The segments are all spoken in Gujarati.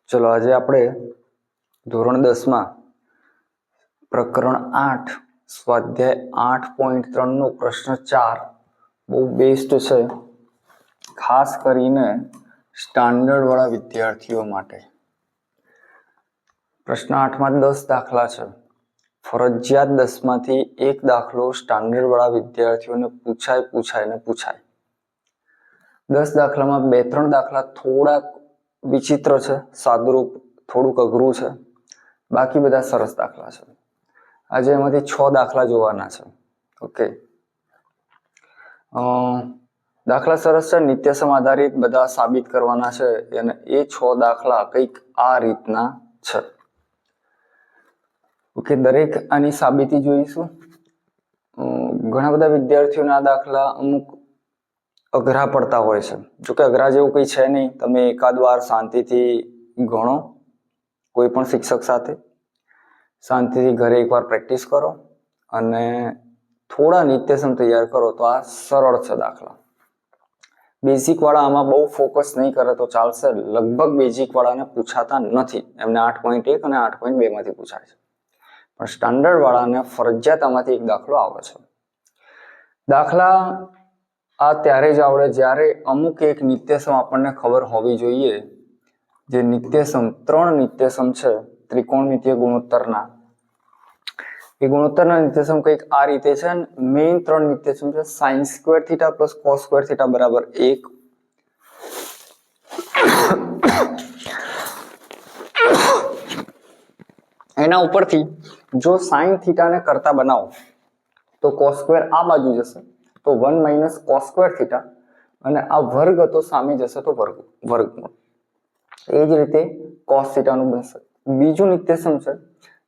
ચલો આજે આપણે ધોરણ 10 માં પ્રકરણ 8 સ્વાધ્યાય 8.3 નો પ્રશ્ન 4 બહુ બેસ્ટ છે, ખાસ કરીને સ્ટાન્ડર્ડ વાળા વિદ્યાર્થીઓ માટે. પ્રશ્ન 8 માં 10 દાખલા છે. ફરજિયાત 10 માંથી એક દાખલો સ્ટાન્ડર્ડ વાળા વિદ્યાર્થીઓને પૂછાય. 10 દાખલામાં 2-3 દાખલા થોડાક વિચિત્ર છે, સાદુરૂપ થોડુંક અઘરું છે, બાકી બધા સરસ દાખલા છે. આજે એમાંથી 6 દાખલા જોવાના છે. ઓકે, દાખલા સરસ છે, નિત્યસમ આધારિત બધા સાબિત કરવાના છે અને એ 6 દાખલા કંઈક આ રીતના છે. ઓકે, દરેક આની સાબિતી જોઈશું. ઘણા બધા વિદ્યાર્થીઓને આ દાખલા અમુક અઘરા પડતા હોય છે. જોકે અઘરા જેવું કંઈ છે નહીં, તમે એકાદ વાર શાંતિથી ગણો, કોઈ પણ શિક્ષક સાથે શાંતિથી ઘરે એકવાર પ્રેક્ટિસ કરો અને થોડા નિત્યસમ તૈયાર કરો તો આ સરળ છે દાખલા. બેઝિક વાળા આમાં બહુ ફોકસ નહીં કરે તો ચાલશે. લગભગ બેઝિક વાળાને પૂછાતા નથી, એમને 8.1 અને 8.2 માંથી પૂછાય છે, પણ સ્ટાન્ડર્ડ વાળાને ફરજિયાત આમાંથી એક દાખલો આવે છે. દાખલા આ ત્યારે જ આવડે જ્યારે અમુક એક નિત્યસમ આપણને ખબર હોવી જોઈએ. જે નિત્યસમ 3 નિત્યસમ છે ત્રિકોણમિતીય ગુણોત્તરના, એ ગુણોત્તરના નિત્યસમ કંઈક આ રીતે છે. મેઇન 3 નિત્યસમ છે sin square theta plus cos square theta બરાબર 1, એના ઉપરથી જો sin થીટાને કરતા બનાવો તો cos સ્ક્વેર આ બાજુ જશે તો 1 માઇનસ cos સ્ક્વેર થીટા, અને આ વર્ગ હતો સામે જશે તો વર્ગમૂળ. એ જ રીતે cos થીટાનું બનશે. બીજું નિત્યસમ છે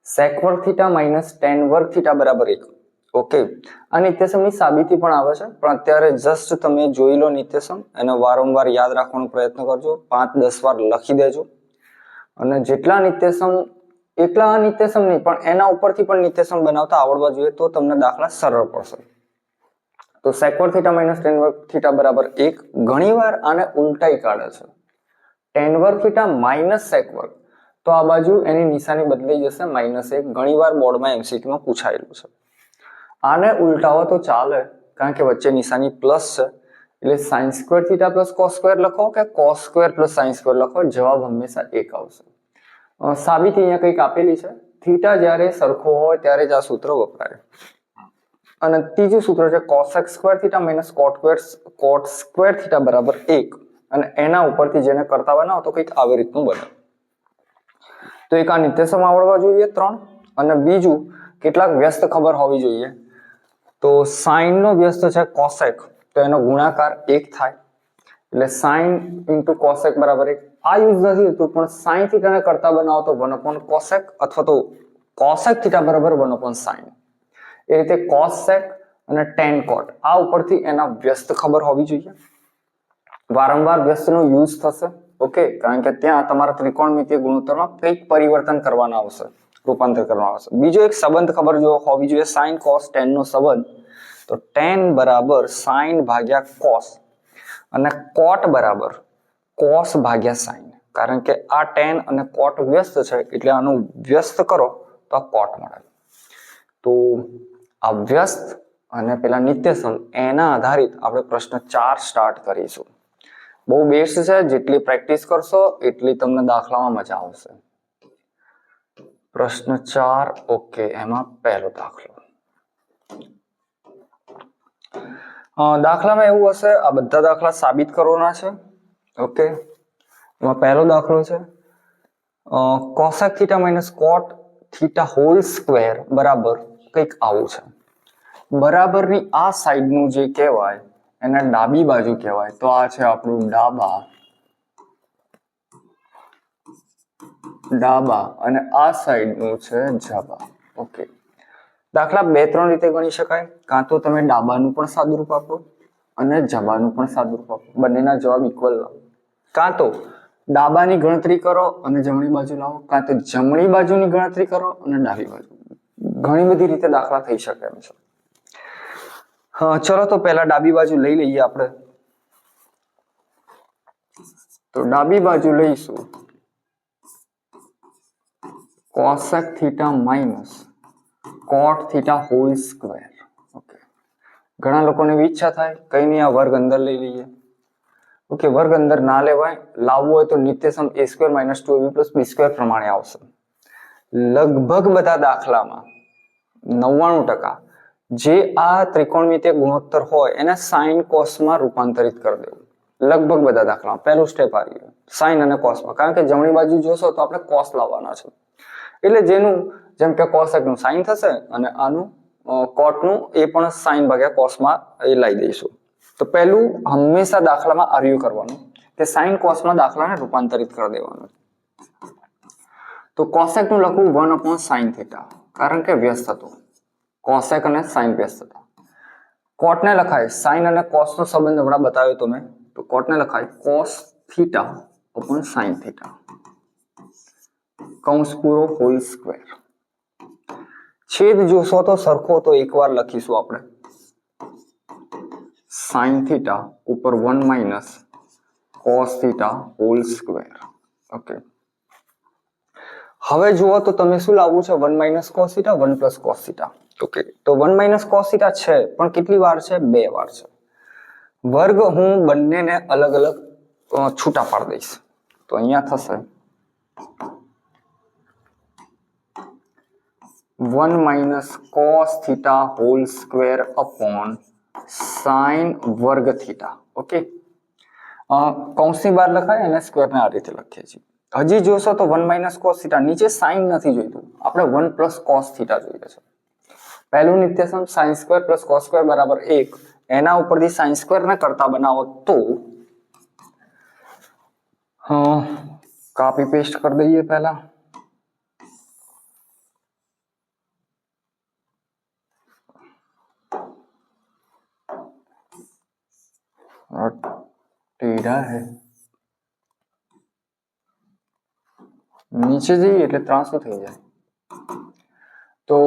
sec વર્ગ થીટા માઇનસ tan વર્ગ થીટા બરાબર 1. ઓકે, આ નિત્યસમની સાબિતી પણ આવે છે, પણ અત્યારે જસ્ટ તમે જોઈ લો નિત્યસમ, એને વારંવાર યાદ રાખવાનો પ્રયત્ન કરજો, 5-10 વાર લખી દેજો. અને જેટલા નિત્યસમ, એટલા નિત્યસમ નહીં પણ એના ઉપરથી પણ નિત્યસમ બનાવતા આવડવા જોઈએ તો તમને દાખલા સરળ પડશે. તો sec વર્ગ થીટા માઇનસ tan વર્ગ થીટા બરાબર 1. ઘણીવાર આને ઉલટાઈ કાઢે છે, tan વર્ગ થીટા માઇનસ sec વર્ગ, તો આ બાજુ એની નિશાની બદલાઈ જશે -1. ઘણીવાર બોર્ડમાં એમસીક્યુમાં પૂછાયેલું છે. આને ઉલટાવો તો ચાલે, કારણ કે વચ્ચે નિશાની પ્લસ છે, એટલે sin square theta plus cos square લખો કે cos square plus sin square લખો, જવાબ હંમેશા 1 આવશે. સાબિતી અહીંયા કંઈક આપેલી છે. થીટા જ્યારે સરખો હોય ત્યારે જ આ સૂત્ર વપરાય. અને ત્રીજું સૂત્ર છે cosec square theta minus cot square theta બરાબર 1, અને એના ઉપરથી જેને કરતા બનાવો તો કંઈક આવી રીતનું બને. તો એક આ નિત્યસમ આવડવા જોઈએ 3, અને બીજું કેટલાક વ્યસ્ત ખબર હોવી જોઈએ. તો sin નો વ્યસ્ત છે cosec, તો એનો ગુણાકાર 1 થાય, એટલે sin into cosec બરાબર 1. આ યુઝ નથી થતું, પણ sin થીટાને કરતા બનાવો તો 1/cosec અથવા તો cosec થીટા બરાબર 1/sin. એ રીતે cosec અને tan cot, આ ઉપરથી એના વ્યસ્ત ખબર હોવી જોઈએ. વારંવાર વ્યસ્તનો યુઝ થશે. ઓકે, કારણ કે ત્યાં તમારા ત્રિકોણમિતીય ગુણોત્તરમાં કંઈક પરિવર્તન કરવાના આવશે, રૂપાંતર કરવાના આવશે. બીજો એક સંબંધ ખબર હોવી જોઈએ, sin cos tan નો સંબંધ. તો tan બરાબર sin ભાગ્યા cos અને cot બરાબર cos ભાગ્યા sin, કારણ કે આ tan અને cot વ્યસ્ત છે, એટલે આનું વ્યસ્ત કરો તો આ cot મળે. તો આ વ્યસ્ત અને પેલા નિત્યસમ એના આધારિત આપણે પ્રશ્ન 4 સ્ટાર્ટ કરીશું. બહુ બેસ્ટ છે, જેટલી પ્રેક્ટિસ કરશો એટલી તમને દાખલામાં મજા આવશે. પ્રશ્ન 4. ઓકે, એમાં પહેલો દાખલો. દાખલામાં એવું હશે, આ બધા દાખલા સાબિત કરવાના છે. ઓકે, એમાં પહેલો દાખલો છે cosec theta minus cot theta whole square બરાબર કંઈક આવું છે. બરાબરની આ સાઈડનું જે કહેવાય એને ડાબી બાજુ કહેવાય, તો આ છે આપણું ડાબા અને આ સાઈડનું છે જબા. ઓકે, દાખલા 2-3 રીતે ગણી શકાય. કાં તો તમે ડાબાનું પણ સાદુરૂપ આપો અને જબાનું પણ સાદુરૂપ આપો, બંનેના જવાબ ઇક્વલ લાવો. કાં તો ડાબાની ગણતરી કરો અને જમણી બાજુ લાવો, કાં તો જમણી બાજુની ગણતરી કરો અને ડાબી બાજુ. ઘણી બધી રીતે દાખલા થઈ શકે એમ છે. ચલો તો પહેલા ડાબી બાજુ લઈ લઈએ આપણે. તો ડાબી બાજુ લઈશું કોસેક થીટા માઇનસ કોટ થીટા હોલ સ્ક્વેર. ઓકે, ઘણા લોકોને એવી ઈચ્છા થાય કઈ નહીં આ વર્ગ અંદર લઈ લઈએ. ઓકે, વર્ગ અંદર ના લેવાય, લાવવું હોય તો નિત્યસમ a square minus 2ab plus b square પ્રમાણે આવશે. લગભગ બધા દાખલામાં 99% જે આ ત્રિકોણમિતિય ગુણોત્તર હોય એને સાઇન કોસમાં રૂપાંતરિત કરી દેવું. લગભગ બધા દાખલામાં પહેલું સ્ટેપ આ રહ્યું, સાઇન અને કોસમાં. કારણ કે જમણી બાજુ જોશો તો આપણે કોસ લાવવાના છે, એટલે જેનું જેમ કે કોસેકનું સાઇન થશે અને આનું કોટનું એ પણ સાઇન ભાગ્યા કોસમાં એ લાવી દઈશું. તો પહેલું હંમેશા દાખલામાં આર્યું કરવાનું કે સાઇન કોસમાં દાખલાને રૂપાંતરિત કરી દેવાનું. તો કોસેકનું લખવું 1/sin થીટા, કારણ કે વ્યસ્ત હતું. કોસેક અને સાઇન વ્યસ્ત હતા. કોટને લખાય સાઇન અને કોસનો સંબંધ હમણાં બતાવ્યો તો મેં, તો કોટને લખાય cos theta upon sine theta કૌંસ પૂરો હોલ સ્ક્વેર. છેદ જોશો તો સરખો તો એકવાર લખીશું આપણે સાઇન થીટા ઉપર 1 minus cos theta whole square. Okay, હવે જુઓ તો તમે શું લાવવું છે? 1 minus cos theta 1 plus cos theta. Okay, તો 1 માઇનસ કોસ થીટા છે પણ કેટલી વાર છે? 2 વાર છે. વર્ગ હું બંનેને અલગ અલગ છૂટા પાડી દઈશ. તો અહીંયા થશે 1 minus cos theta whole square upon sine વર્ગ થીટા. ઓકે, કૌંસની બહાર લખાય અને સ્ક્વેરને આ રીતે લખીએ છીએ. હજી જોશો તો 1 માઇનસ કોસ થીટા, નીચે સાઇન નથી જોઈતું, આપણે 1 પ્લસ કોસ થીટા જોઈએ છે. પહેલું નિત્યસમ sine square plus cos square બરાબર 1, એના ઉપરથી સાઇન સ્ક્વેર ને કરતા બનાવો તો કાપી પેસ્ટ કરી દઈએ. પહેલા टेढ़ा है, नीचे जाइए એટલે ત્રાંસુ થઈ જાય. तो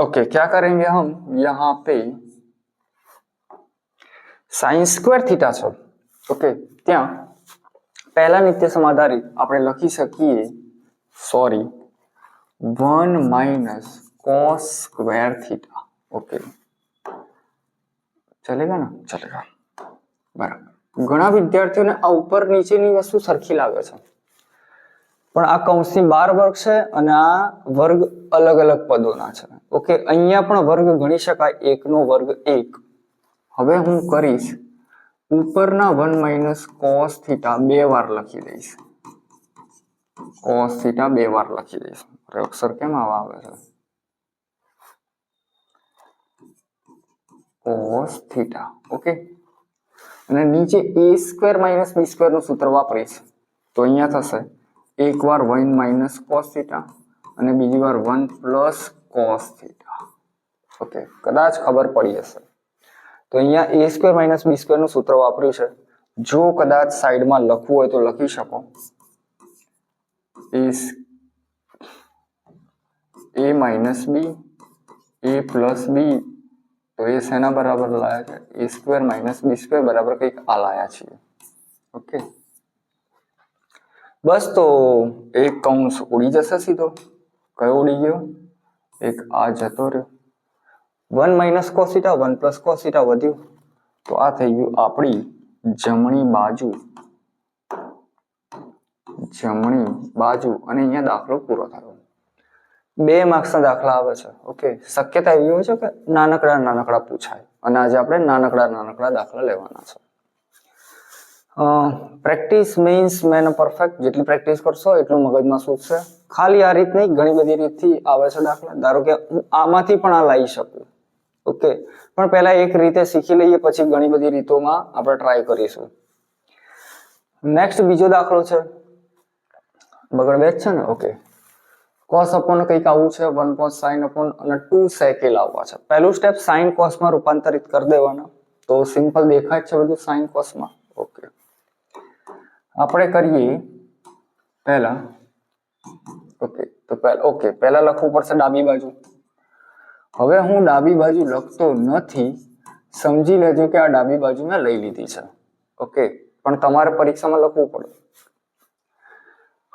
ओके, क्या करेंगे हम यहाँ पे साइन स्क्वेर थीटा છે. ओके, ત્યાં પહેલા નિત્યસમ આધારિત આપણે લખી શકીએ 1 minus cos square theta. Okay, चलेगा ना? चलेगा, बराबर. ઘણા વિદ્યાર્થીઓને આ ઉપર નીચેની વસ્તુ સરખી લાગે છે, પણ આ કૌંસની 12 વર્ગ છે અને આ વર્ગ અલગ અલગ પદોના છે. ઓકે, અહીંયા પણ વર્ગ ગણી શકાય, 1 નો વર્ગ 1. હવે હું કરીશ ઉપરના 1 માઇનસ કોસ થીટા 2 વાર લખી દઈશ. કોસ થીટા 2 વાર લખી દઈશ. અરે અક્ષર કેમ આવા આવે છે? Cos theta. ઓકે, અને નીચે a square minus b square નું સૂત્ર વાપરીશ તો અહીંયા થશે એક વાર 1 માઇનસ કોસ થીટા અને બીજી વાર 1 પ્લસ કોસ થીટા. ઓકે, કદાચ ખબર પડી હશે. તો અહીંયા a square minus b square નું સૂત્ર વાપર્યું છે. જો કદાચ સાઈડમાં લખવું હોય તો લખી શકો a minus b a plus b. તો એ શેના બરાબર લાયા છે? a square minus b square બરાબર કંઈક આ લાયા છીએ. ઓકે, બસ. તો એક કૌંસ ઉડી જશે સીધો. કયો ઉડી ગયો? એક આ જતો રહ્યો. 1 minus cos theta 1 plus cos theta વધ્યું, તો આ થઈ ગયું આપણી જમણી બાજુ. અને અહીંયા દાખલો પૂરો થયો. 2 માર્ક્સના દાખલા આવે છે. ઓકે, શક્યતા એવી હોય છે કે નાનકડા પૂછાય, અને આજે આપણે નાનકડા દાખલા લેવાના છે. Practice means main perfect. જેટલી પ્રેક્ટિસ કરશો એટલું મગજમાં સૂચશે. ખાલી આ રીત નહીં, ઘણી બધી રીતથી આવે છે દાખલા. ધારો કે હું આમાંથી પણ આ લાવી શકું. ઓકે, પણ પહેલા એક રીતે શીખી લઈએ, પછી ઘણી બધી રીતોમાં આપણે ટ્રાય કરીશું. નેક્સ્ટ બીજો દાખલો છે, બગડ બેચ છે ને. ઓકે, cos અપોન કંઈક આવું છે, 1 cos sin અપોન અને 2 sec એ લાવવા છે. પહેલું સ્ટેપ sin cos માં રૂપાંતરિત કરી દેવાના. તો સિમ્પલ દેખાય છે બધું sin cos માં. ઓકે, આપણે કરીએ પહેલા. ઓકે, પહેલા લખવું પડશે ડાબી બાજુ. હવે હું ડાબી બાજુ લખતો નથી, સમજી લેજો કે આ ડાબી બાજુ મેં લઈ લીધી છે. ઓકે, પણ તમારે પરીક્ષામાં લખવું પડે.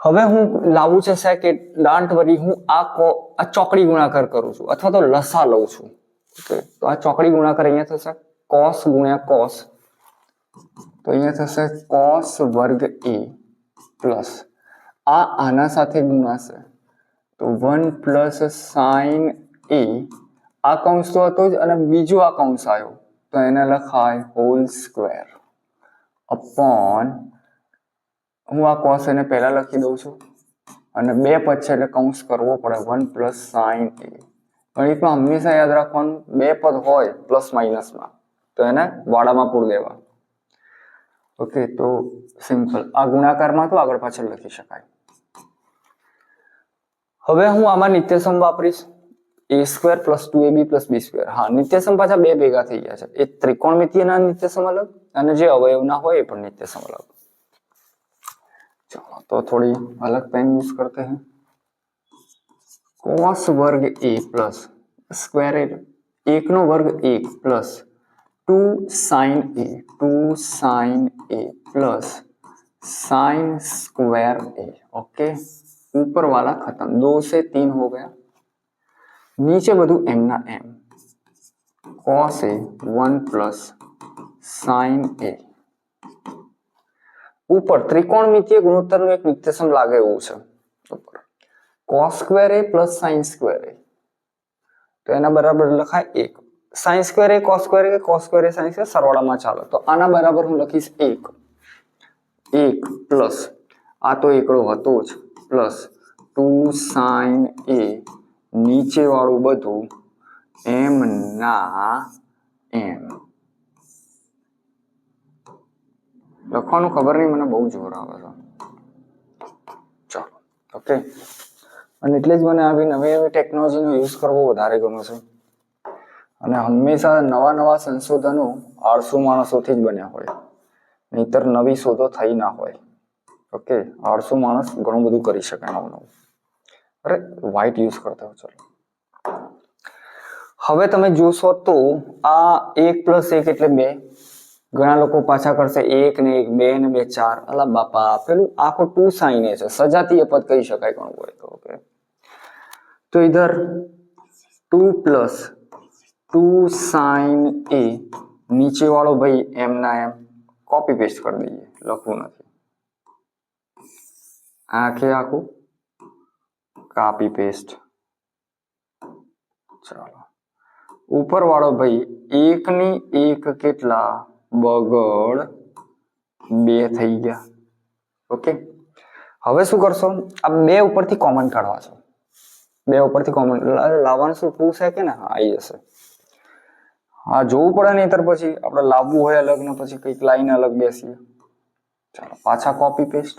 હવે હું લાવું છે સેકેન્ડ, ડોન્ટ વરી, હું આ ચોકડી ગુણાકાર કરું છું અથવા તો લસા લઉં છું. ઓકે, તો આ ચોકડી ગુણાકાર અહીંયા થશે cos ગુણ્યા cos, તો અહીંયા થશે cos વર્ગ a પ્લસ આના સાથે ગુણાશે તો 1 પ્લસ sin a, આ કૌંસ તો હતો જ અને બીજો આ કૌંસ આવ્યો તો એને લખાય હોલ સ્ક્વેર અપોન, હું આ cos એને પહેલા લખી દઉં છું અને 2 પદ છે એટલે કૌંસ કરવો પડે 1 પ્લસ sin a. ગણિતમાં હંમેશા યાદ રાખવાનું 2 પદ હોય પ્લસ માઇનસમાં તો એને વાડામાં પૂર દેવા. ઓકે, તો સિમ્પલ, આ ગુણાકારમાં તો આગળ પાછળ લખી શકાય. હવે હું આમાં નિત્યસમ વાપરીશ a square plus 2ab plus b square. હા, નિત્યસમ પાછા બે ભેગા થઈ ગયા છે, એ ત્રિકોણમિતિયના નિત્યસમ અલગ અને જે અવયવના હોય એ પણ નિત્યસમ અલગ. चलो तो थोड़ी अलग पेन यूज करते हैं. cos वर्ग a प्लस स्क्वायर एक नो वर्ग 1 plus 2 sin a plus sin square a. Okay, ऊपर वाला खत्म, 2 से 3 हो गया, नीचे बधु m ना m, cos a 1 plus sin a. ऊपर त्रिकोणमितीय गुणोत्तरનું એક નિત્યસમ લાગે એવું છે ઉપર cos square a plus sin square a, તો એના બરાબર લખાય 1 sin square a cos square a cos square a sin square સરવાળામાં ચાલે તો આના બરાબર હું લખીશ 1 પ્લસ આ તો એકડો હતો જ પ્લસ 2 sin a નીચે વાળું બધું m ના m. લખવાનું ખબર નહીં, મને બહુ જોર આવે છે. ચાલો, ઓકે, અને એટલે જ મને આવી નવી નવી ટેકનોલોજીનો યુઝ કરવો વધારે ગમે છે અને હંમેશા નવા સંશોધનો આળસુ માણસોથી જ બન્યા હોય, નહીતર નવી શોધો થઈ ના હોય. ઓકે, આળસુ માણસ ઘણું બધું કરી શકે નવું. અરે વ્હાઈટ યુઝ કરતા હોય. ચલો, હવે તમે જોશો તો આ 1 પ્લસ 1 એટલે 2, ઘણા લોકો પાછા કરશે 1 ને 1 2 ને 2 4. અલા બાપા, પેલું આખો 2 sin a છે, સજાતીય પદ કહી શકાય ઘણું હોય તો. ઓકે, તો ઇધર 2 પ્લસ 2 sin a, નીચે વાળો ભાઈ m ના m કોપી પેસ્ટ કરી દઈએ, લખવું નથી, આખે આખું કોપી પેસ્ટ. ચાલો, ઉપર વાળો ભાઈ 1 ની 1 કેટલા બગડ 2 થઈ ગયા. ઓકે, હવે શું કરશો, આ 2 ઉપરથી કોમન કાઢવા છો, 2 ઉપરથી કોમન લાવવાનું શું 2 છે કે ને, હા આવી જશે. હા, જોવું પડે નહીતર પછી આપણે લાવવું હોય અલગ ને પછી કઈક લાઈન અલગ બેસીએ. ચાલો, પાછા કોપી પેસ્ટ.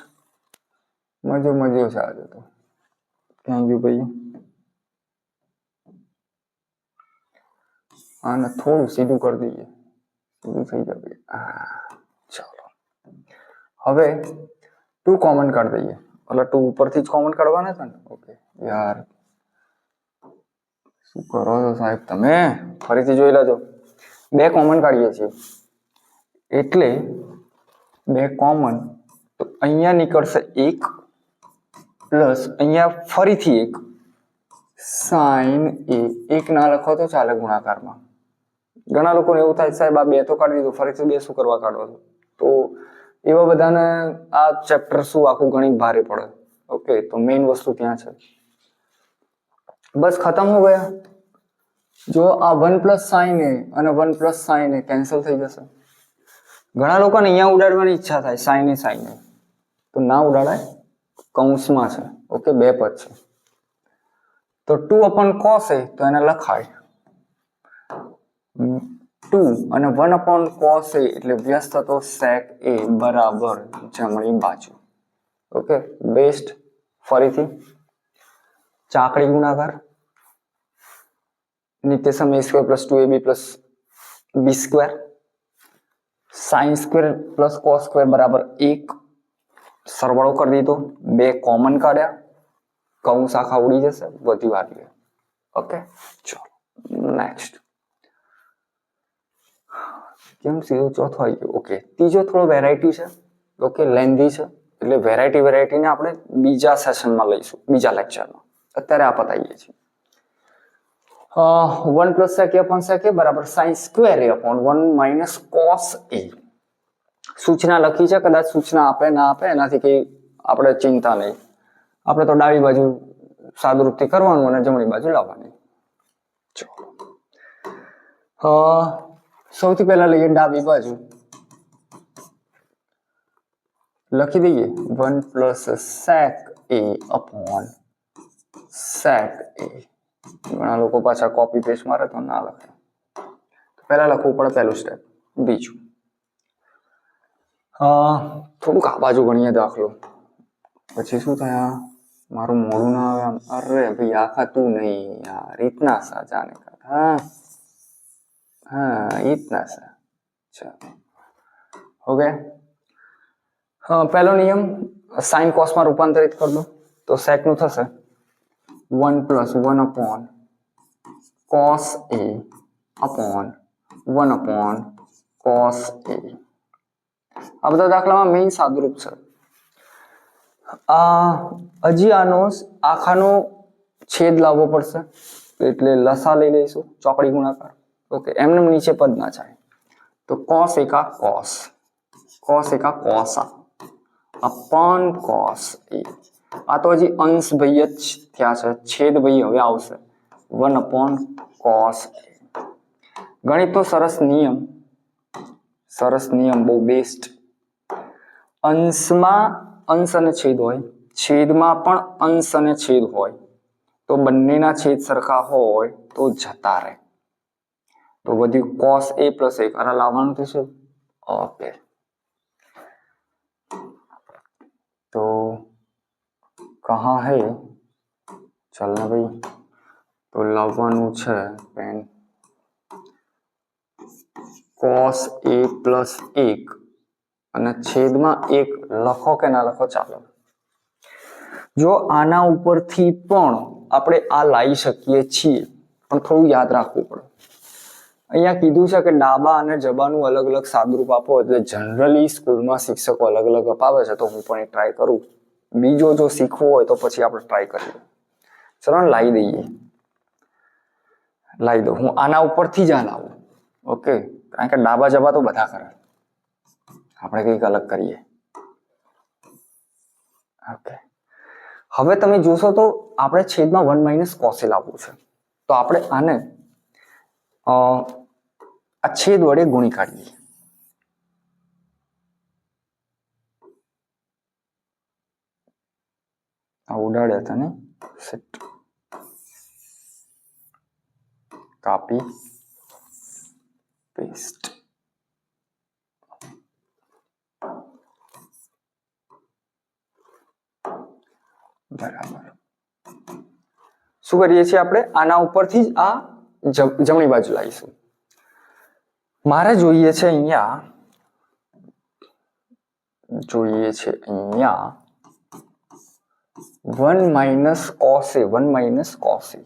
મજો છે આજે તો. થેન્ક યુ ભાઈ. આને થોડું સીધું કરી દઈએ, સીધું થઈ જાય. ચાલો, હવે 2 કોમન કાઢી દઈએ, એટલે 2 ઉપરથી જ કોમન કાઢવાના હતા ને. ઓકે યાર, શું કરો છો સાહેબ તમે, ફરીથી જોઈ લેજો. 2 કોમન કાઢીએ છીએ એટલે 2 કોમન, તો અહીંયા નીકળશે 1 પ્લસ અહીંયા ફરીથી 1 sin a. 1 ના લખો તો ચાલે ગુણાકારમાં. ઘણા લોકોને એવું થાય સાહેબ આ 2 તો કાઢી દીધું, ફરીથી 2 શું કરવા કાઢો છો, તો એવા બધાને આ ચેપ્ટર શું આખું ગણિત ભારે પડે. ઓકે, તો મેઇન વસ્તુ ત્યાં છે. બસ ખતમ હો ગયા. જો આ 1 પ્લસ sin a અને 1 પ્લસ sin a કેન્સલ થઈ જશે. ઘણા લોકોને અહીંયા ઉડાડવાની ઈચ્છા થાય sin a, તો ના ઉડાડાય, કૌંસમાં છે. ઓકે, 2 પદ છે તો 2 upon cos a, તો એને લખાય 2 અને 1 upon cos a એટલે વ્યસ્ત હતો sec a બરાબર જમણી બાજુ. Okay, best. ફરીથી ચાકડી ગુણાકાર, નિત્યસમ a square plus 2ab plus b square, sin square plus cos square બરાબર 1, સરવાળો કરી દીધો, 2 કોમન કાઢ્યા, કૌંસ આખા ઉડી જશે, બધી વાત લે. ઓકે, ચલો નેક્સ્ટ. કેમ સીધો ચોથો આવી ગયો. ઓકે, ત્રીજો થોડો વેરાયટી છે. ઓકે, લેન્ધી છે એટલે વેરાયટીને આપણે બીજા સેશનમાં લઈશું, બીજા લેક્ચરમાં. અત્યારે આ પતાવીએ છીએ. 1 + sec a upon sec a બરાબર sin square a upon 1 - cos a. સૂચના લખી છે, કદાચ સૂચના આપે ના આપે એનાથી કઈ આપણે ચિંતા નહીં. આપણે તો ડાબી બાજુ સાદુરૂપથી કરવાનું અને જમણી બાજુ લાવવાની. સૌથી પહેલા લઈએ ડાબી બાજુ, લખી દઈએ 1 + sec a upon sec a. ઘણા લોકો પાછા કોપી પેસ્ટ મારે તો ના લખે. પહેલા લખવું પડે પહેલું સ્ટેપ. બીજું થોડુંક આ બાજુ ગણીએ દાખલો, પછી શું થયા મારું મોડું ના આવે. અરે ભાઈ આ ખાતું નહીં યાર, इतना सा जाने का. हाँ इतना सा. चलो हो गया. પહેલો નિયમ sin cos માં રૂપાંતરિત કરી દો તો sec નું થશે 1 + 1 upon cos a upon 1 upon cos a. આ બધા દાખલામાં મેઇન સાદુરૂપ છે. હજી આનો આખાનો છેદ લાવવો પડશે, એટલે લસા લઈ લઈશું, ચોકડી ગુણાકાર. ઓકે, એમને નીચે પદ ના જાય તો cos એકા cos, cos એકા cos a upon cos a. આ તો હજી અંશ ભાઈ જ થયા છે, છેદ ભાઈ હવે આવશે 1 upon cos a. ગણિતનો સરસ નિયમ બહુ બેસ્ટ. અંશમાં અંશ અને છેદ હોય, છેદમાં પણ અંશ અને છેદ હોય તો બંનેના છેદ સરખા હોય તો જતા રહે. તો વધ્યું cos a + 1 અને લાવવાનું થશે. ઓકે, તો કહા હે ચલના ભાઈ, તો લાવવાનું છે પેન. cos a + 1 અને છેદમાં 1 લખો કે ના લખો ચાલો. જો આના ઉપરથી પણ આપણે આ લાવી શકીએ છીએ, પણ થોડું યાદ રાખવું પડે. અહીંયા કીધું છે કે ડાબા અને જબાનું અલગ અલગ સાદુરૂપ આપો, એટલે જનરલી સ્કૂલમાં શિક્ષકો અલગ અલગ અપાવે છે, તો હું પણ એક ટ્રાય કરું. બીજો જો શીખવો હોય તો પછી આપણે ટ્રાય કરીએ. ચલો લાવી દઈએ, લાવી દો. હું આના ઉપરથી જ આ લાવું. ઓકે, કારણ કે ડાબા જબા તો બધા કરે, આપણે કંઈક અલગ કરીએ. ઓકે, હવે તમે જોશો તો આપણે છેદમાં 1 - cos a લાવવું છે, તો આપણે આને આ છેદ વડે ગુણી કાઢીએ. આ ઉડાડ્યા હતા ને, સેટ કાપી પેસ્ટ. બરાબર. શું કરીએ છીએ આપણે? આના ઉપરથી જ આ જમણી બાજુ લાવીશું. મારે જોઈએ છે અહીંયા 1 - cos a, 1 - cos a.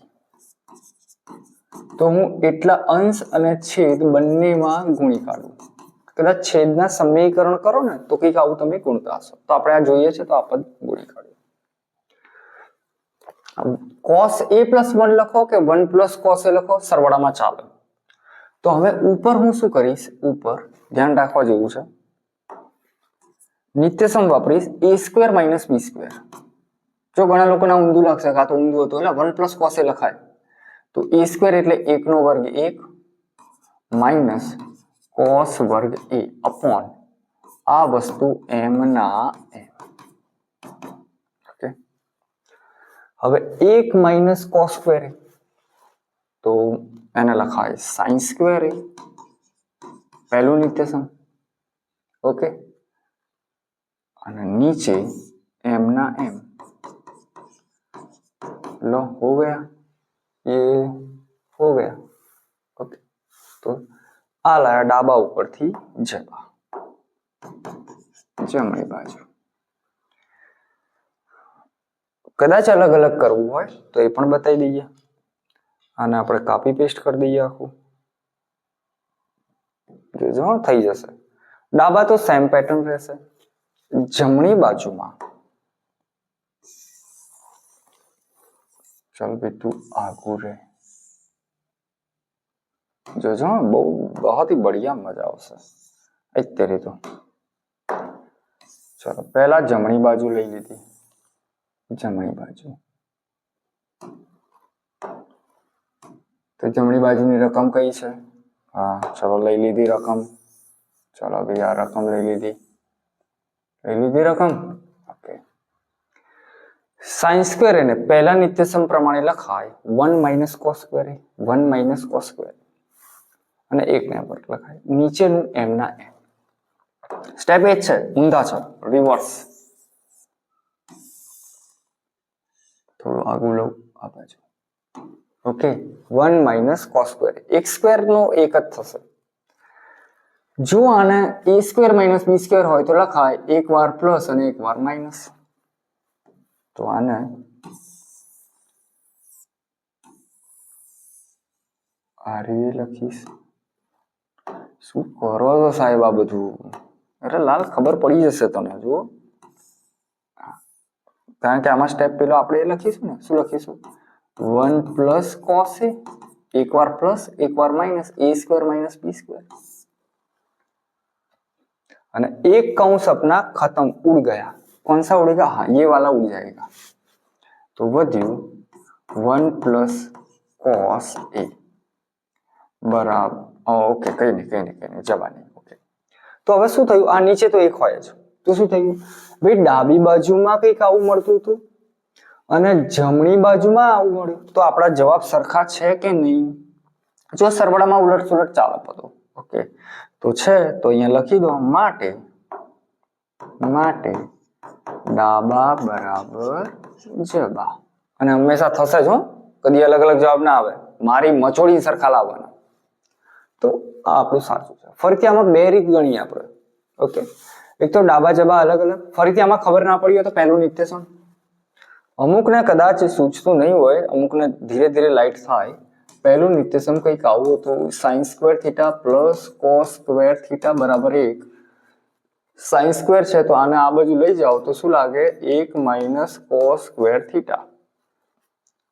તો હું એટલા અંશ અને છેદ બંનેમાં ગુણી કાઢું. કદાચ છેદના સમીકરણ કરો ને તો કંઈક આવું તમે ગુણતા હશો. તો આપણે આ જોઈએ છે તો આ પદ ગુણી કાઢીએ. cos a + 1 લખો કે 1 + cos a લખો, સરવાળામાં ચાલે. તો હવે ઉપર હું શું કરીશ, ઉપર ધ્યાન રાખવા જેવું છે, નિત્યસમ વાપરીશ a² - b². જો ઘણા લોકોને ઊંધું લાગશે કે આ તો ઊંધું હતું, એટલે 1 + cos a લખાય. તો a² એટલે 1² 1 - cos² a upon આ વસ્તુ m ના m. ઓકે, હવે 1 - cos² a તો એને લખાય sin² a, પહેલું નિત્યસમ. ઓકે, અને નીચે m ના m. लो हो गया, ये हो गया. ओके, तो आ लाया डाबा ઉપરથી જબા, જમણી બાજુ. કદાચ અલગ અલગ કરવું હોય તો એ પણ બતાવી દઈએ. આને આપણે કાપી પેસ્ટ કરી દઈએ આખું. જો થઈ જશે. ડાબા તો સેમ પેટર્ન રહેશે. જમણી બાજુમાં, चल भाई तू आगू रहे, जो जो बहुत ही बढ़िया मजा आवशे। तेरी तो चलो पहला जमणी बाजू लई लीधी, जमणी बाजू तो जमणी बाजू की रकम कई है? हाँ चलो लई लीधी रकम। चलो भाई आ रकम लई लीधी रकम। ओके साइन स्क्वेर ने पहला नित्यसम प्रमाणे लखाय 1 minus cos square, 1 minus cos square અને 1 ને પર લખાય નીચેનું m ના m। સ્ટેપ એ છે ઊંધા છે રિવર્સ, થોડું આગળ લો આ બાજુ। ઓકે 1 માઇનસ cos સ્ક્વેર, એક સ્ક્વેર નો એક જ થશે। જો આને a square minus b square હોય તો લખાય એક વાર પ્લસ અને એક વાર માઇનસ। તો આને આ રીતે લખીશ। શું કરો છો સાહેબ આ બધું? અરે લાલ ખબર પડી જશે તને, જુઓ કારણ કે આમાં સ્ટેપ પેલો આપણે એ લખીશું ને, શું લખીશું? 1 પ્લસ cos a, एक बार प्लस एक बार minus a square minus b square, और एक कंस अपना खत्म उड़ गया। कौन सा उड़ेगा? हाँ ये वाला उड़ जाएगा। तो वध्यु 1 प्लस cos a बराबर ओके कहीं नहीं जवा नहीं। ओके तो હવે શું થયું? આ નીચે તો એક હોય જ, તો શું થયું ભાઈ? ડાબી બાજુમાં કંઈક આવું મળતું હતું અને જમણી બાજુમાં આવું મળ્યું, તો આપણા જવાબ સરખા છે કે નહીં? જો સરવાળામાં ઉલટ સુલટ ચાલે બધું। ઓકે તો છે તો અહીંયા લખી દો માટે ડાબા બરાબર જબા, અને હંમેશા થશે જ હો, કદી અલગ અલગ જવાબ ના આવે, મારી મચોડી સરખા લાવવાના। તો આ આપણું સાચું છે। ફરીથી આમાં બે રીત ગણીએ આપણે। ઓકે એક તો ડાબા જબા અલગ અલગ, ફરીથી આમાં ખબર ના પડી હોય તો પહેલું નિત્યસમ। અમુકને કદાચ સૂચતું નહીં હોય, અમુકને ધીરે ધીરે લાઈટ થાય। પહેલું નિત્યસમ કંઈક આવું હતું, sine square theta plus cos square theta બરાબર 1। સાइन સ્ક્વેર છે તો આને આ બાજુ લઈ જાઓ તો શું લાગે? 1 માઇનસ કોસ સ્ક્વેર થીટા,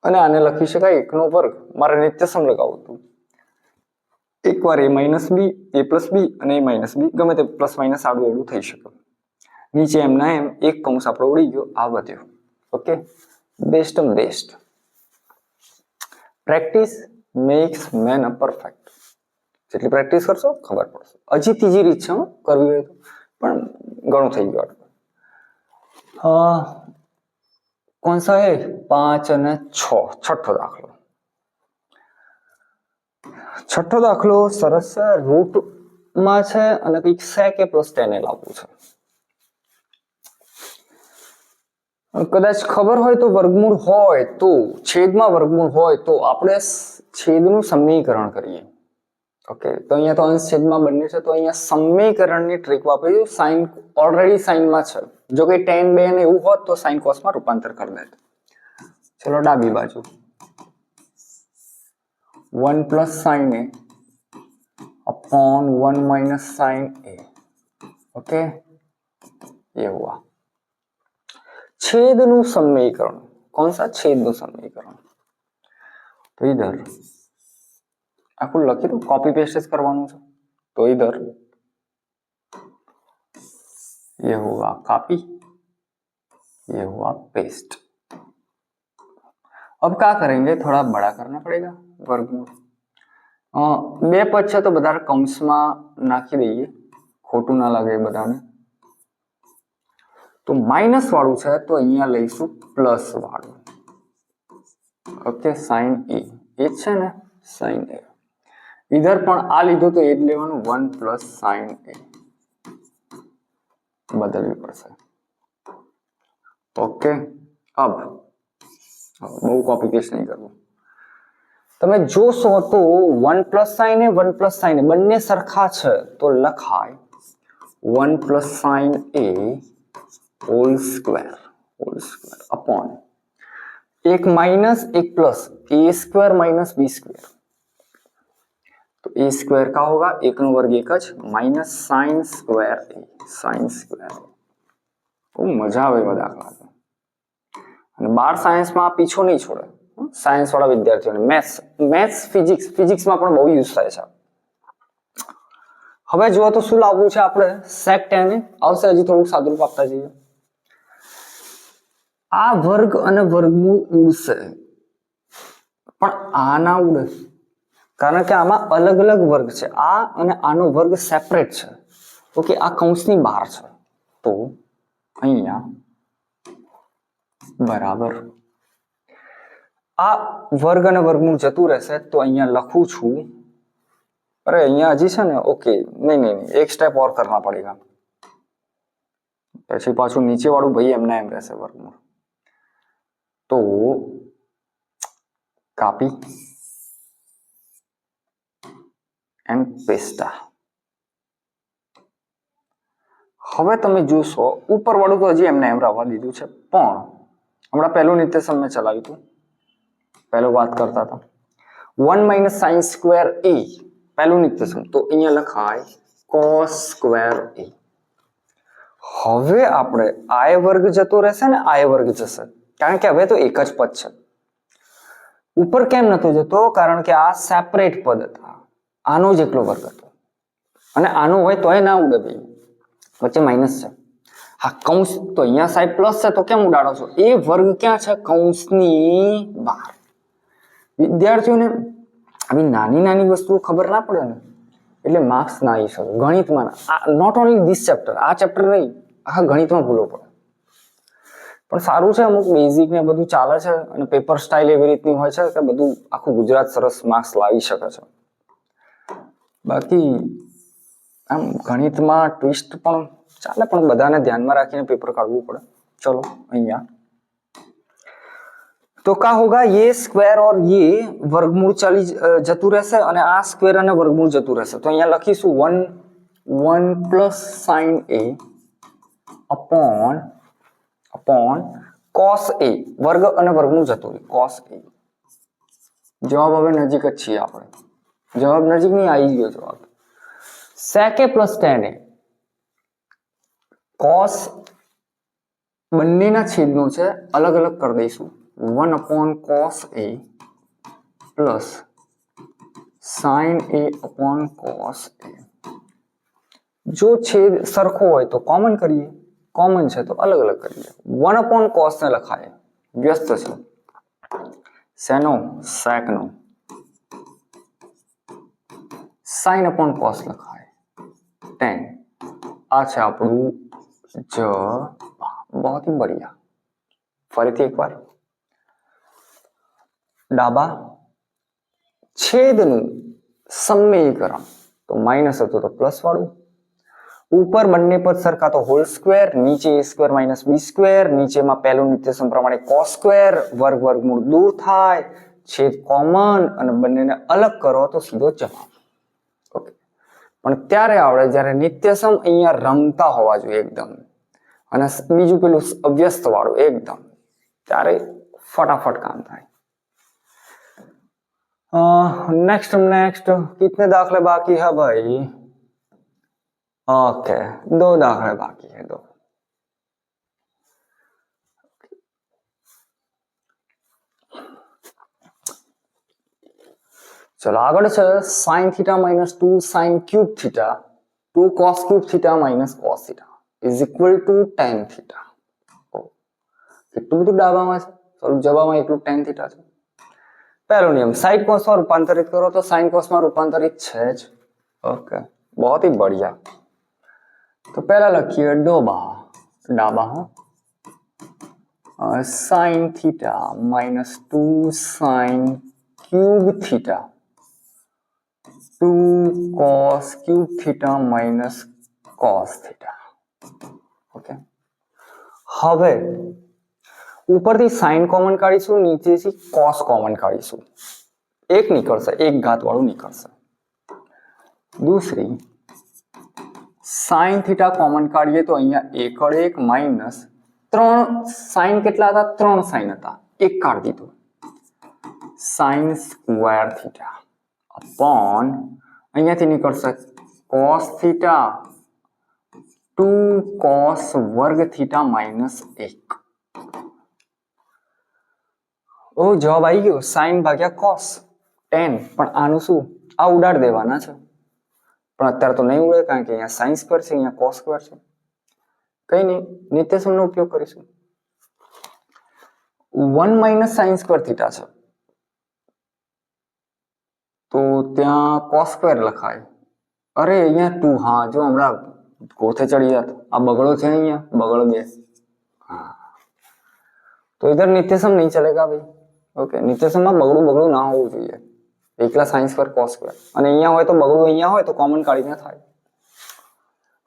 અને આને લખી શકાય 1 નો વર્ગ। મારે નિત્યસમ લગાવવું હતું, એક વાર a minus b, a plus b અને a માઇનસ બી, ગમે તે પ્લસ માઇનસ આડું અવડું થઈ શકે। નીચે એમ ના એમ એક કૌંસ આપણો ઉડી ગયો, આ વધ્યો। Okay best best practice makes man a perfect. જેટલી પ્રેક્ટિસ કરશો ખબર પડશે। હજી ત્રીજી રીત છે કરવી હોય તો, પણ ઘણું થઈ ગયું। કોણ સા હે? 5 અને 6 છઠ્ઠો દાખલો। છઠ્ઠો દાખલો સરસ છે, રૂટ માં છે અને કંઈક sec a plus tan a લાવવું છે। કદાચ ખબર હોય તો વર્ગમૂળ હોય તો, છેદમાં વર્ગમૂળ હોય તો આપણે છેદનું સમીકરણ કરીએ। ઓકે તો અહીંયા તો અંશ છેદમાં બંને છે, તો અહીંયા સમીકરણની ટ્રીક વાપરીશું। સાઇન ઓલરેડી સાઇનમાં છે, જો કે tan બે ને એવું હોત તો સાઇન કોસમાં રૂપાંતર કરી દે। ચલો ડાબી બાજુ 1 plus sine a upon 1 minus sine a। Okay ये हुआ छेदनु समीकरण। कौन सा? छेदनु समीकरण। तो इधर आपको लखी दो, कॉपी पेस्ट करवानुं छे। तो इधर ये हुआ कॉपी, ये हुआ पेस्ट। अब क्या करेंगे? थोड़ा बड़ा करना पड़ेगा वर्गमूल। બે પદ છે તો બધા કૌંસમાં નાખી દઈએ, ખોટું ના લાગે બધાને। તો માઇનસ વાળું છે તો અહીંયા લઈશું પ્લસ વાળું। ઓકે સાइन ए એ છે ને સાइन ए, इधर પણ આ લીધું તો એ જ લેવાનું 1 પ્લસ સાइन ए, બદલવી પડશે। ઓકે अब બહુ કોપી પેસ્ટ નહીં કરવું। તમે જોશો તો 1 પ્લસ સાઇન એ 1 પ્લસ સાઇન એ બંને સરખા છે, તો લખાય 1 પ્લસ સાઇન એ હોલ સ્ક્વેર अपॉन एक माइनस एक प्लस ए स्क्वायर माइनस बी स्क्वायर। तो ए स्क्वायर का होगा, एक नो वर्ग एक माइनस साइन स्क्वायर ए, साइन स्क्वायर બહુ મજા આવે એવા દાખલા છે. અને 12 સાયન્સમાં પીછો નહીં છોડે. સાયન્સ વાળા વિદ્યાર્થીઓને મેથ્સ ફિઝિક્સમાં પણ બહુ યુઝ થાય છે. હવે જુઓ તો શું લાવવું છે આપણે સેક tan આવશે. હજી થોડુંક સાદુરૂપ આપતા જઈએ. આ વર્ગ અને વર્ગમૂળ ઉડશે પણ આ ના ઉડે, કારણ કે આમાં અલગ અલગ વર્ગ છે. આ અને આનો વર્ગ સેપરેટ છે. ઓકે, આ કૌંસની બહાર છે. તો અહીંયા બરાબર આ વર્ગ અને વર્ગમૂળ જતું રહેશે. તો અહીંયા લખું છું, અરે અહીંયા હજી છે ને, ઓકે નહીં, એક સ્ટેપ ઓર કરના પડેગા. પછી પાછું નીચે વાળું ભાઈ એમના એમ રહેશે વર્ગમૂળ. તો કાપી એન્ડ પેસ્ટા. હવે તમે જોશો ઉપર વાળું તો હજી એમને એમ રહેવા દીધું છે, પણ હમણાં પહેલું નિત્યસમ મેં ચલાવ્યું હતું, પહેલું વાત કરતા હતા 1 - sin સ્ક્વેર a પહેલું નિત્યસમ. તો અહીંયા લખાય cos સ્ક્વેર a. હવે આપણે આ વર્ગ જતો રહેશે ને આ વર્ગ જશે, કારણ કે હવે તો એક જ પદ છે. ઉપર કેમ નતો જતો? કારણ કે આ સેપરેટ પદ હતા, આનો જ એકલો વર્ગ હતો. અને આનો હોય તોય ના ઉડે ભાઈ, વચ્ચે માઇનસ છે. હા કૌંસ તો અહીંયા સાહેબ પ્લસ છે, તો કેમ ઉડાડો છો? એ વર્ગ ક્યાં છે? કૌંસની બહાર. વિદ્યાર્થીઓને આવી નાની નાની વસ્તુઓ ખબર ના પડે ને એટલે માર્ક્સ ના આવી શકે. ગણિતમાં નોટ ઓનલી ધીસ ચેપ્ટર, આ ચેપ્ટર નહીં, આખા ગણિતમાં ભૂલો પડે. પણ સારું છે, અમુક બેઝિક ને બધું ચાલે છે અને પેપર સ્ટાઇલ એવી રીતની હોય છે કે બધું આખું ગુજરાત સરસ માર્ક્સ લાવી શકે છે. બાકી આમ ગણિતમાં ટ્વિસ્ટ પણ ચાલે, પણ બધાને ધ્યાનમાં રાખીને પેપર કાઢવું પડે. ચલો અહીંયા तो क्या होगा, ये स्क्वायर और ये वर्गमूल जतु रहશે અને આ સ્ક્વેર અને વર્ગમૂળ જતું રહેશે. તો અહીંયા લખીશું 1 plus sin a upon cos a. વર્ગ અને વર્ગમૂળ જતું રહે cos a. જવાબ હવે નજીક જ છીએ આપણે. જવાબ નજીક નહીં, આવી ગયો જવાબ. sec a plus tan a. cos બંનેના છેદનું છે, અલગ અલગ કરી દઈશું. 1 cos a plus sin a cos a. જો છેદ સરખો હોય તો કોમન કરીએ, કોમન છે તો અલગ અલગ કરીએ. 1 cos ને લખાય, વ્યસ્ત છે. શેનો? sec નો. sin cos લખાય, tan. આ છે આપણું बहुत ही बढ़िया. ફરીથી એકવાર ડાબા છેદનું સમીકરણ તો માઇનસ હતું તો પ્લસ વાળું. ઉપર બંને પદ સરખા તો હોલ સ્ક્વેર, નીચે a square minus b square. નીચેમાં પહેલું નિત્યસમ પ્રમાણે cos સ્ક્વેર, વર્ગ વર્ગમૂળ દૂર થાય, છેદ કોમન અને બંનેને અલગ કરો તો સીધો જવાબ. ઓકે, પણ ત્યારે આવડે જ્યારે નિત્યસમ અહીંયા રમતા હોવા જોઈએ એકદમ, અને બીજું પેલું અવ્યસ્ત વાળું એકદમ, ત્યારે फटाफट काम થાય. नेक्स्ट कितने दाखले बाकी है भाई? ओके, 2 दाखले बाकी है, 2. चलो આગળ છે sin theta minus 2 sin cube theta 2 cos cube theta minus cos theta is equal to tan theta. કેટલું બધું ડાબામાં છે. સર જવાબમાં એકલું tan થીટા છે. પહેલો નિયમ sin cos માં રૂપાંતરિત કરો તો sin cos માં રૂપાંતરિત છે જ. ઓકે, बहुत ही बढ़िया. तो पहला लखिए ડાબા sin theta minus 2 sin cube theta 2 cos cube theta minus cos theta. Okay, હવે ઉપરથી sin કોમન કાઢીશું, નીચેથી cos કોમન કાઢીશું. એક નીકળશે, એક ઘાત વાળું નીકળશે. दूसरी sin थीटा કોમન કાઢીએ તો અહીંયા 1 માઇનસ 3 sin કેટલા હતા? 3 sin હતા, એક કાઢી દીધું. sin સ્ક્વેર થીટા अपॉन અહીંયાથી નીકળશે cos થીટા 2 cos વર્ગ થીટા માઇનસ 1. ઓ જવાબ આવી ગયો સાઇન ભાગ્યા કોસ tan. પણ આનું શું આ ઉડાડ દેવાના છે પણ અત્યારે તો નહીં ઉડે કારણ કે અહીંયા સાઇન સ્ક્વેર છે અહીંયા કોસ સ્ક્વેર છે. કઈ નહીં નિત્યસમનો ઉપયોગ કરીશું. 1 માઇનસ સાઇન સ્ક્વેર થીટા છે તો ત્યાં કોસ સ્ક્વેર લખાય. અરે અહીંયા 2 હા જો હમણાં ગોથે ચડી જાત આ બગડો છે અહીંયા બગડો 2 हाँ तो इधर नित्यसम नहीं चलेगा भाई. ओके नित्यसमમાં બગડું ના હોવું જોઈએ. એકલા સાઇન સ્ક્વેર કોસ સ્ક્વેર અને અહીંયા હોય તો બગડું અહીંયા હોય તો કોમન કાઢીને થાય.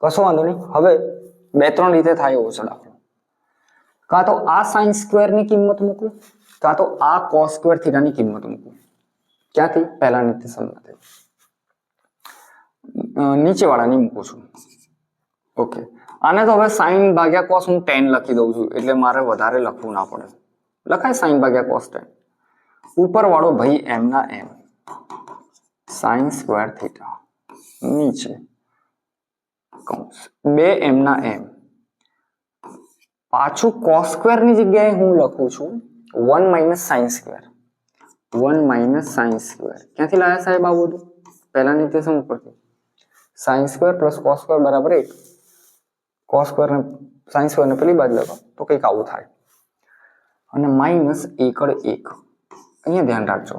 કશો વાંધો નહીં. હવે 2-3 રીતે થાય એવું છે દાખલો. કાં તો આ સાઇન સ્ક્વેર ની કિંમત મૂકું કાં તો આ કોસ સ્ક્વેર થીટા ની કિંમત મૂકું. ક્યાંથી પહેલા નિત્યસમમાંથી નીચેવાળાની મૂકું છું. ઓકે આને તો હવે સાઇન ભાગ્યા કોસ હું tan લખી દઉં છું એટલે મારે વધારે લખવું ના પડે. લખાય સાઇન ભાગ્યા કોસ tan. ઉપર વાળો ભાઈ m ના m સાઇન સ્ક્વેર થીટા નીચે કૌંસ 2m ના m પાછું કોસ સ્ક્વેર ની જગ્યાએ હું લખું છું 1 minus sine square. 1 minus sine square ક્યાંથી લાયા સાહેબ આ બધું પહેલા નિત્યસમ ઉપરથી. Sign square plus cos square બરાબર 1. કોસ સ્ક્વેર ને સાઇન સ્ક્વેર ને પેલી બાજુ લખો તો કંઈક આવું થાય. અને માઇનસ 1 અહીંયા ધ્યાન રાખજો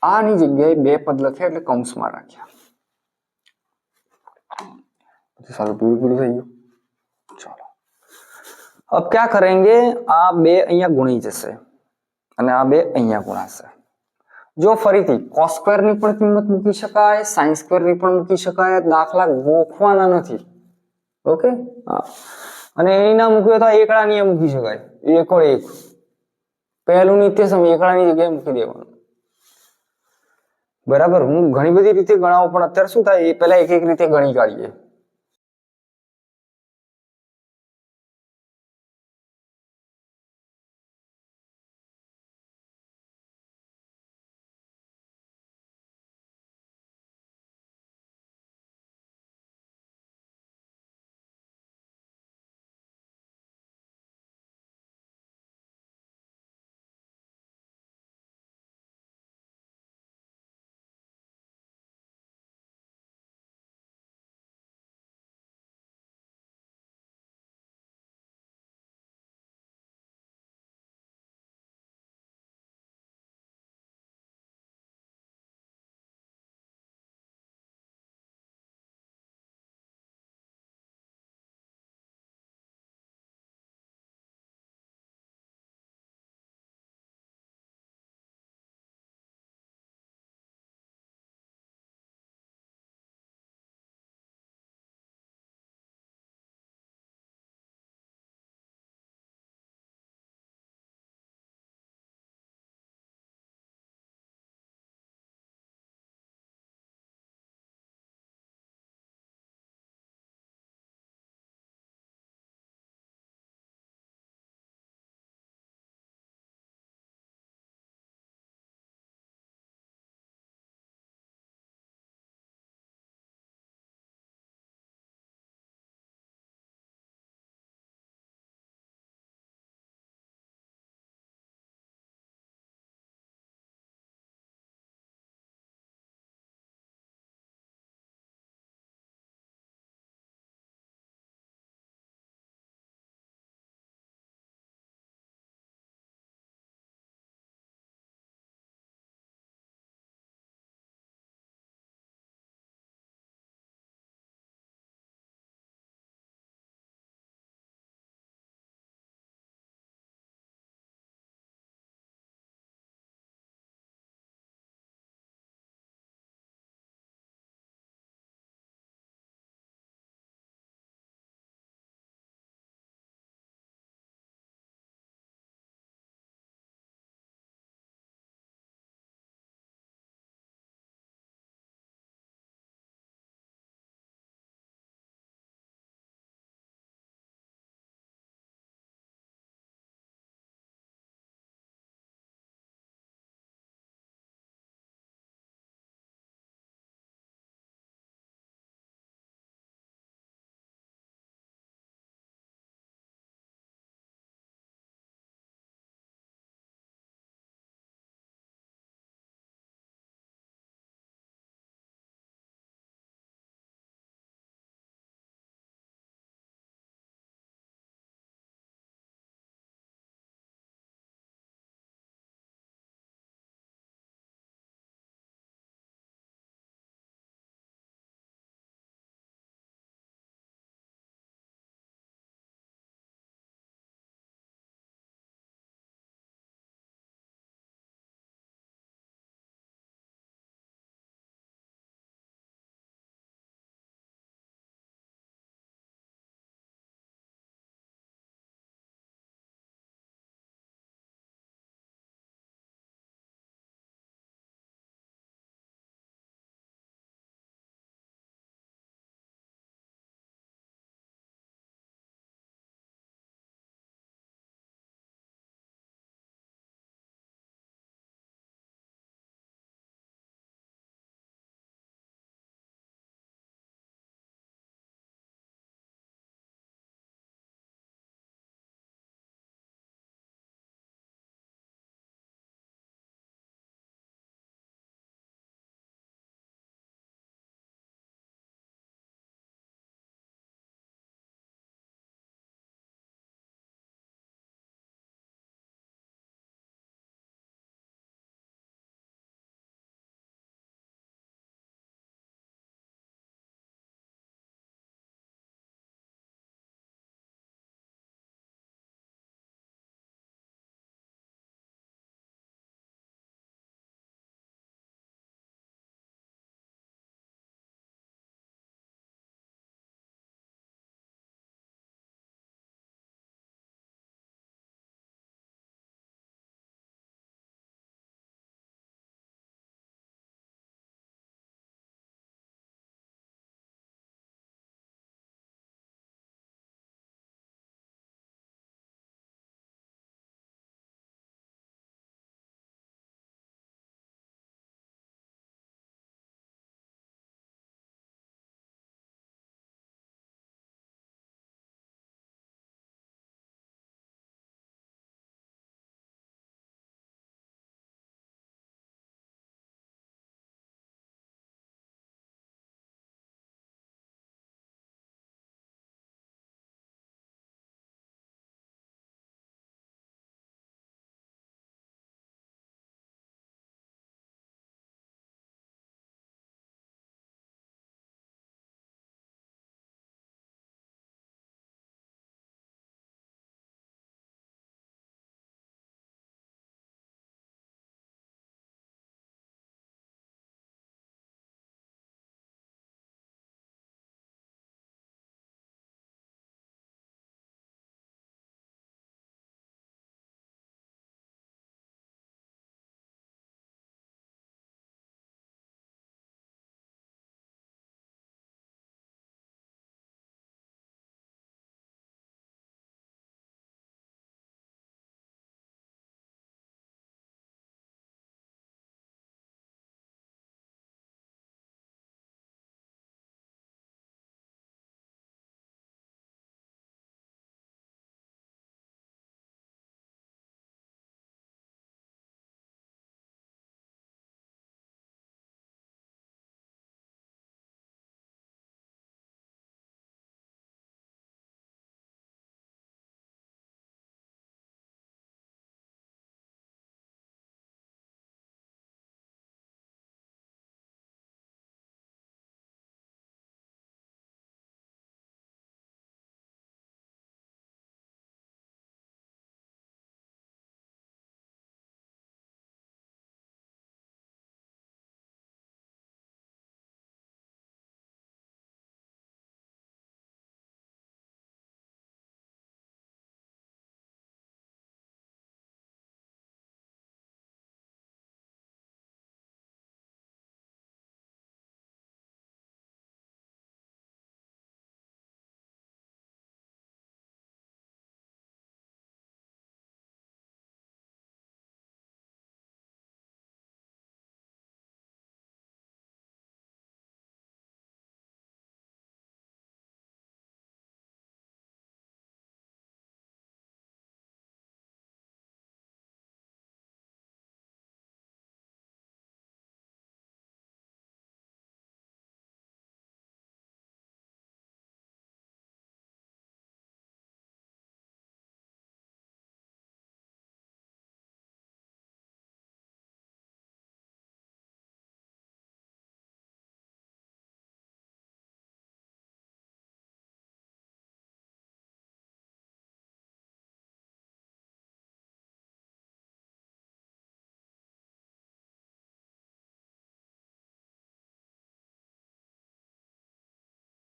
આની જગ્યાએ 2 પદ લખ્યા એટલે કૌંસમાં રાખ્યા. સારું પીળું થઈ ગયું. ચલો अब क्या करेंगे આ 2 અહીંયા ગુણી જશે અને આ 2 અહીંયા ગુણાશે. જો ફરીથી કોસ સ્ક્વેર ની પણ કિંમત મૂકી શકાય સાઇન સ્ક્વેર ની પણ મૂકી શકાય. દાખલા ગોખવાના નથી. ઓકે અને એની ના મૂક્યો તો એકડા ની મૂકી શકાય. 1 પહેલું નિત્યસમ એકડાની જગ્યાએ મૂકી દેવાનું. બરાબર હું ઘણી બધી રીતે ગણાવું પણ અત્યારે શું થાય એ પહેલા એક રીતે ગણી કાઢીએ.